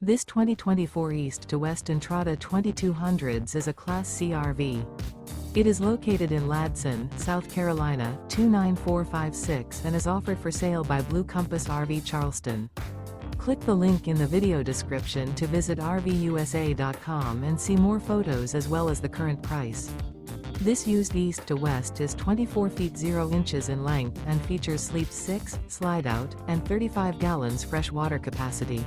This 2024 East to West Entrada 2200s is a Class C RV. It is located in Ladson, South Carolina, 29456 and is offered for sale by Blue Compass RV Charleston. Click the link in the video description to visit RVUSA.com and see more photos as well as the current price. This used East to West is 24 feet 0 inches in length and features Sleep 6, Slideout, and 35 gallons fresh water capacity.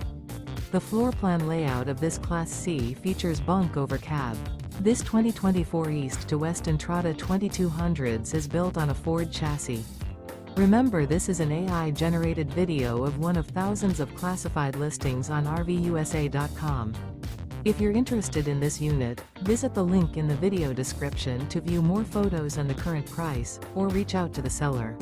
The floor plan layout of this Class C features Bunk Over Cab. This 2024 East to West Entrada 2200s is built on a Ford chassis. Remember, this is an AI-generated video of one of thousands of classified listings on RVUSA.com. If you're interested in this unit, visit the link in the video description to view more photos and the current price, or reach out to the seller.